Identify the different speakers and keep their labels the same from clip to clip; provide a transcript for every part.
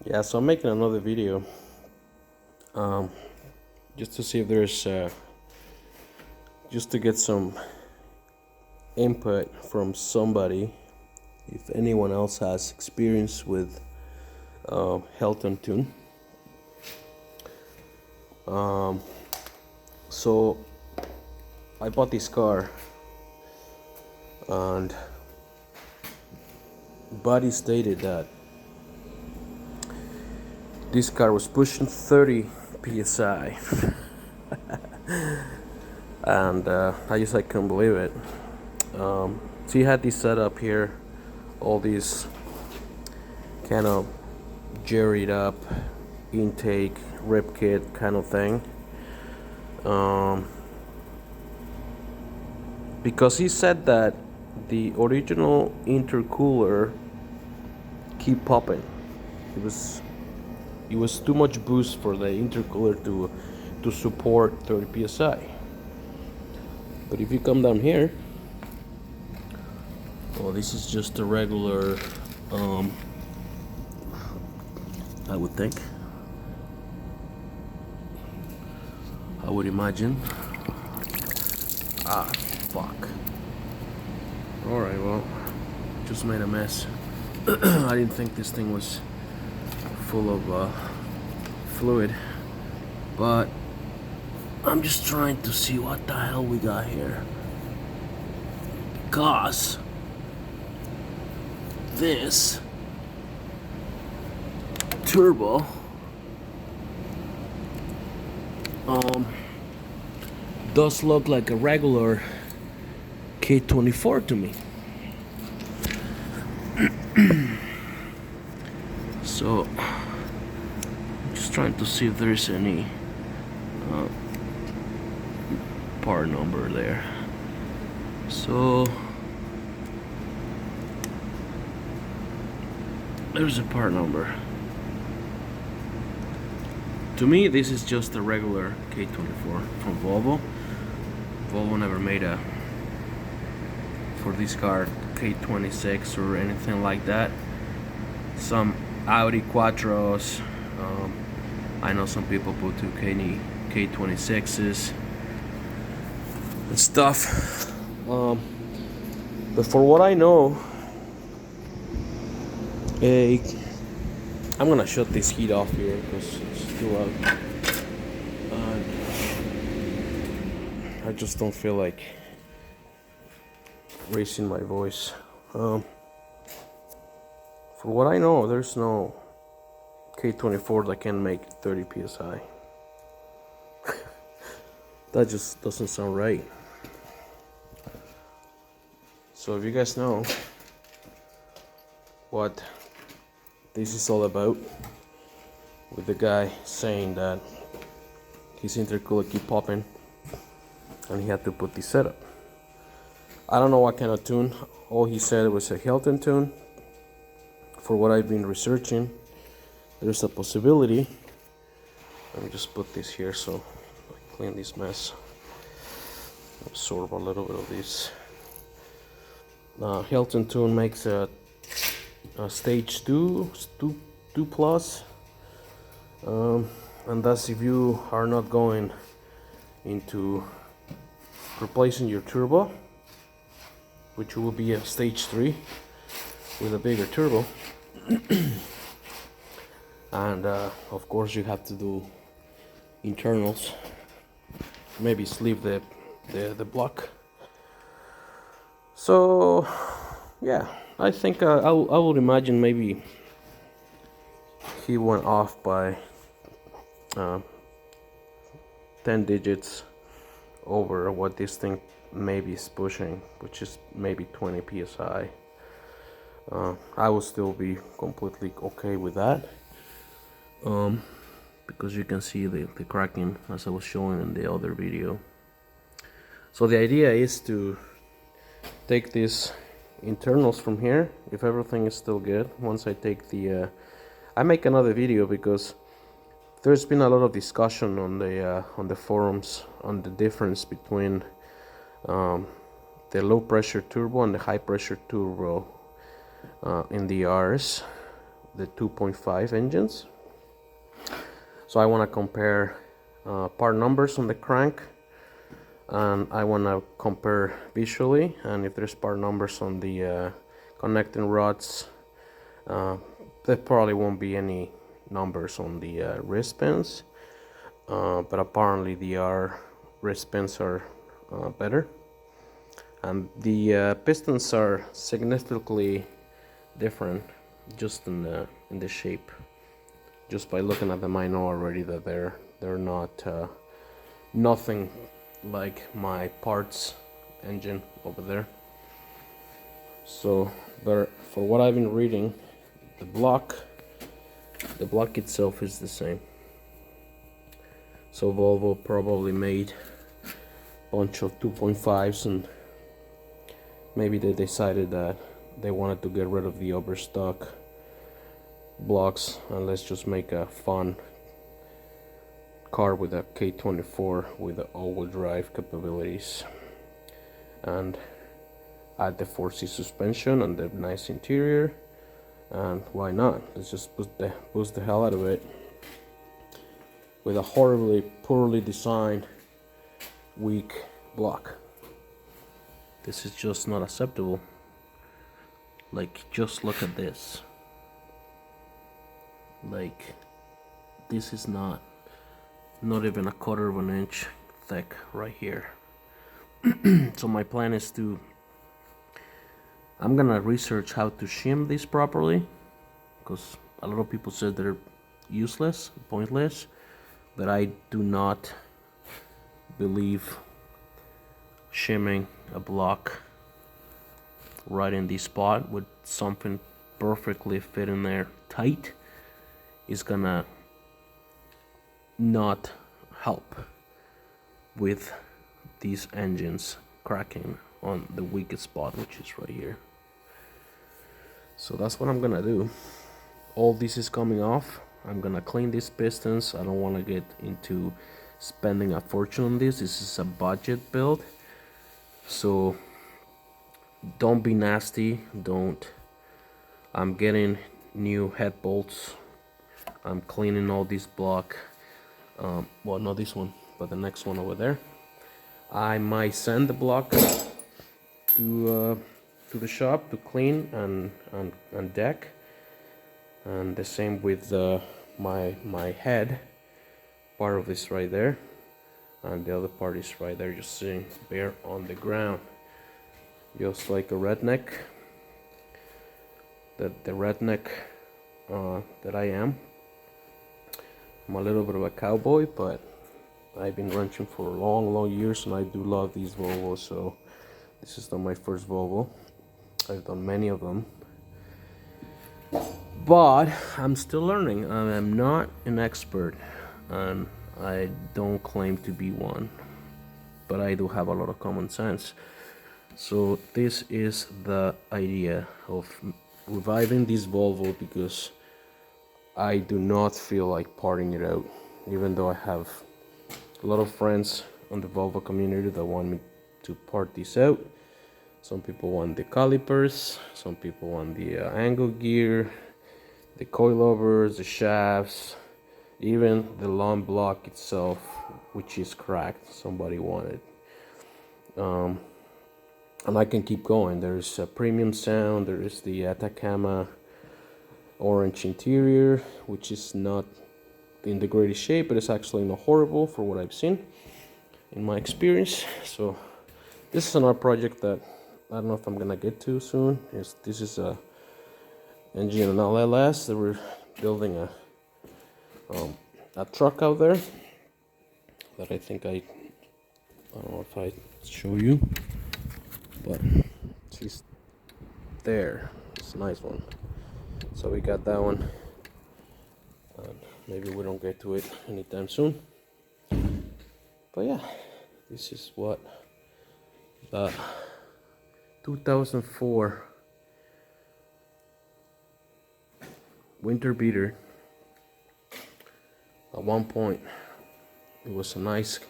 Speaker 1: Yeah, so I'm making another video just to see if there's just to get some input from somebody, if anyone else has experience with Hilton tune. So I bought this car and Buddy stated that this car was pushing 30 psi and I couldn't believe it. So he had this setup here, all these kind of jerried up intake rip kit kind of thing, because he said that the original intercooler keep popping. It was too much boost for the intercooler to support 30 psi. But if you come down here, well, this is just a regular, I would think, I would imagine. Ah, fuck. Alright, well, just made a mess. I didn't think this thing was full of fluid, but I'm just trying to see what the hell we got here, because this turbo does look like a regular K24 to me. So I'm just trying to see if there's any part number there. So there's a part number. To me, this is just a regular K24 from Volvo. Volvo never made a, for this car, K26 or anything like that. Some Audi Quattros, I know some people put two K26s and stuff, but for what I know, I'm gonna shut this heat off here because it's too loud. I just don't feel like raising my voice. For what I know, there's no K24 that can make 30 psi. That just doesn't sound right. So if you guys know what this is all about, with the guy saying that his intercooler keep popping and he had to put this setup. I don't know what kind of tune. All he said was a Hilton tune. For what I've been researching, there's a possibility. Let me just put this here so I clean this mess. Absorb a little bit of this. Hilton tune makes a stage 2 plus, and that's if you are not going into replacing your turbo, which will be a stage 3 with a bigger turbo. And of course you have to do internals, maybe sleeve the block. So yeah, I think I would imagine maybe he went off by 10 digits over what this thing maybe is pushing, which is maybe 20 psi. I would still be completely okay with that, because you can see the cracking as I was showing in the other video. So the idea is to take these internals from here, if everything is still good. Once I take the I make another video, because there's been a lot of discussion on the forums on the difference between the low pressure turbo and the high pressure turbo in the Rs, the 2.5 engines. So I want to compare part numbers on the crank, and I want to compare visually, and if there's part numbers on the connecting rods. There probably won't be any numbers on the wristbands, but apparently the R wristbands are better, and the pistons are significantly different just in the shape. Just by looking at them, I know already that they're not nothing like my parts engine over there. So, but for what I've been reading, the block itself is the same. So Volvo probably made a bunch of 2.5s, and maybe they decided that they wanted to get rid of the overstock blocks and let's just make a fun car with a K24 with the all-wheel drive capabilities, and add the 4C suspension and the nice interior, and why not? Let's just boost the hell out of it with a horribly poorly designed weak block. This is just not acceptable. Like, just look at this. Like, this is not even a quarter of an inch thick right here. So my plan is I'm gonna research how to shim this properly, because a lot of people said they're useless, pointless, but I do not believe shimming a block right in the spot with something perfectly fit in there tight is gonna not help with these engines cracking on the weakest spot, which is right here. So that's what I'm gonna do. All this is coming off. I'm gonna clean these pistons. I don't want to get into spending a fortune on this. This is a budget build, so don't be nasty. I'm getting new head bolts. I'm cleaning all this block. Well, not this one, but the next one over there. I might send the block to the shop to clean and deck, and the same with my head. Part of this right there, and the other part is right there, just sitting bare on the ground, just like a redneck. The redneck that I am. I'm a little bit of a cowboy, but I've been ranching for long years, and I do love these Volvos. So this is not my first Volvo. I've done many of them, but I'm still learning. I'm not an expert, and I don't claim to be one, but I do have a lot of common sense. So this is the idea of reviving this Volvo, because I do not feel like parting it out, even though I have a lot of friends on the Volvo community that want me to part this out. Some people want the calipers, some people want the angle gear, the coilovers, the shafts, even the long block itself, which is cracked, somebody wanted. And I can keep going. There's a premium sound, there is the Atacama orange interior, which is not in the greatest shape, but it's actually not horrible for what I've seen in my experience. So this is another project that I don't know if I'm gonna get to soon. This is a engine and LLS. They were building a truck out there that I think I don't know if I show you, but she's there. It's a nice one. So we got that one. Maybe we don't get to it anytime soon. But yeah, this is what the 2004 winter beater. At one point, it was a nice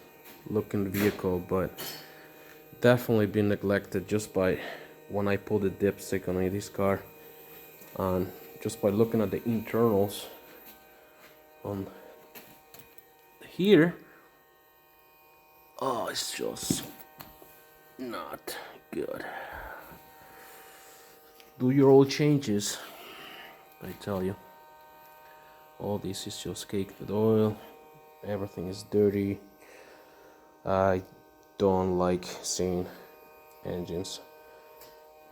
Speaker 1: looking vehicle, but definitely been neglected just by when I pulled the dipstick on this car, and just by looking at the internals on here. Oh, it's just not good. Do your oil changes, I tell you. All this is just caked with oil. Everything is dirty. I don't like seeing engines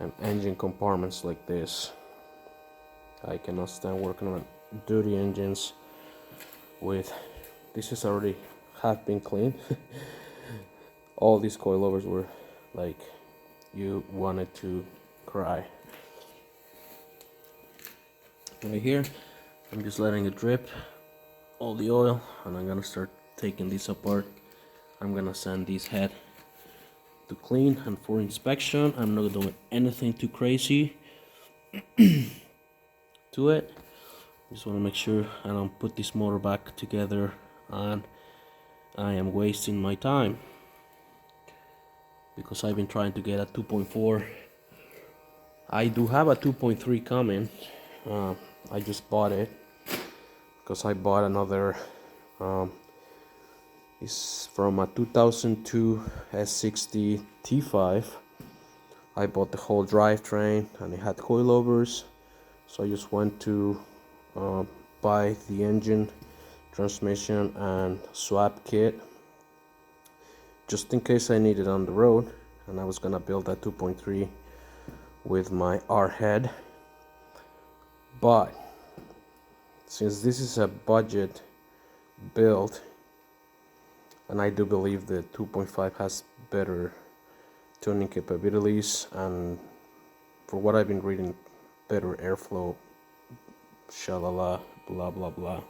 Speaker 1: and engine compartments like this. I cannot stand working on dirty engines with this is already half been cleaned. All these coilovers were like you wanted to cry. Right here, I'm just letting it drip all the oil, and I'm gonna start taking this apart. I'm gonna send this head to clean and for inspection. I'm not doing anything too crazy to it. Just want to make sure I don't put this motor back together and I am wasting my time, because I've been trying to get a 2.4. I do have a 2.3 coming. I just bought it because I bought another it's from a 2002 S60 T5. I bought the whole drivetrain and it had coilovers, so I just went to buy the engine, transmission and swap kit just in case I need it on the road. And I was gonna build that 2.3 with my R head, but since this is a budget build and I do believe the 2.5 has better tuning capabilities and, for what I've been reading, better airflow, shalala, blah blah blah,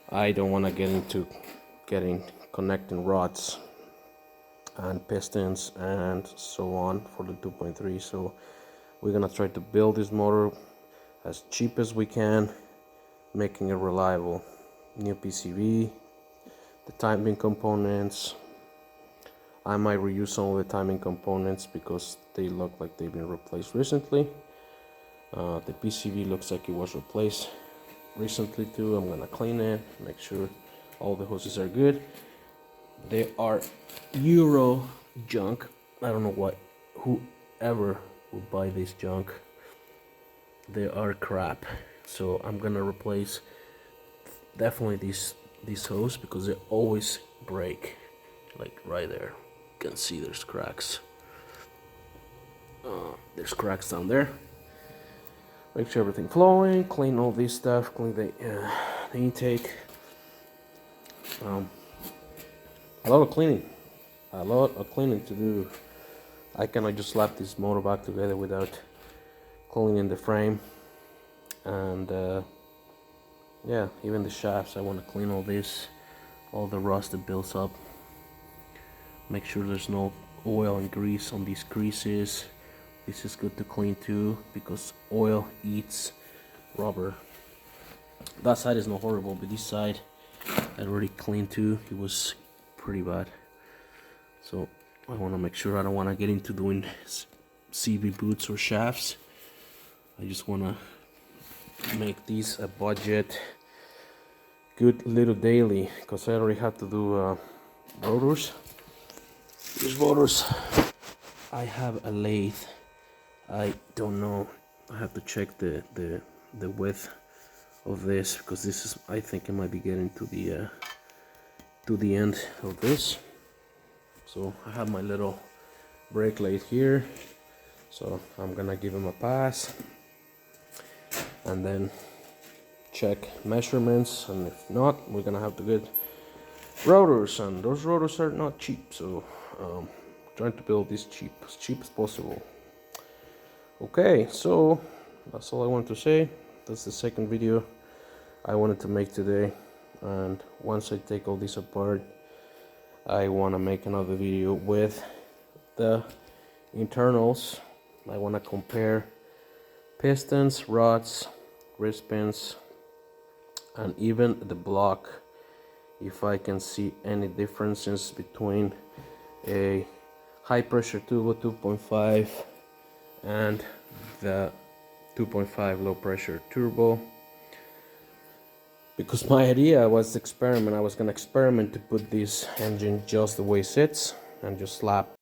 Speaker 1: I don't want to get into connecting rods and pistons and so on for the 2.3. So we're gonna try to build this motor as cheap as we can, making it reliable. New PCV, the timing components. I might reuse some of the timing components because they look like they've been replaced recently. The PCV looks like it was replaced recently too. I'm gonna clean it, make sure all the hoses are good. They are Euro junk. I don't know whoever would buy this junk. They are crap. So I'm gonna replace definitely these hoses because they always break. Like right there, you can see there's cracks. There's cracks down there. Make sure everything flowing, clean all this stuff, clean the intake. A lot of cleaning to do. I cannot just slap this motor back together without cleaning the frame. And yeah, even the shafts, I want to clean all this, all the rust that builds up. Make sure there's no oil and grease on these creases. This is good to clean too, because oil eats rubber. That side is not horrible, but this side I already cleaned too. It was pretty bad. So I want to make sure I don't want to get into doing CV boots or shafts. I just want to make these a budget good little daily, because I already have to do rotors. These rotors, I have a lathe. I don't know, I have to check the width of this, because this is, I think it might be getting to the end of this. So I have my little brake lathe here, so I'm gonna give him a pass and then check measurements, and if not, we're gonna have to get rotors, and those rotors are not cheap, so trying to build this as cheap as possible. Okay, so that's all I want to say. That's the second video I wanted to make today, and once I take all this apart, I want to make another video with the internals. I want to compare pistons, rods, wrist pins, and even the block, if I can see any differences between a high pressure turbo 2.5 and the 2.5 low pressure turbo. Because my idea was I was gonna experiment to put this engine just the way it sits and just slap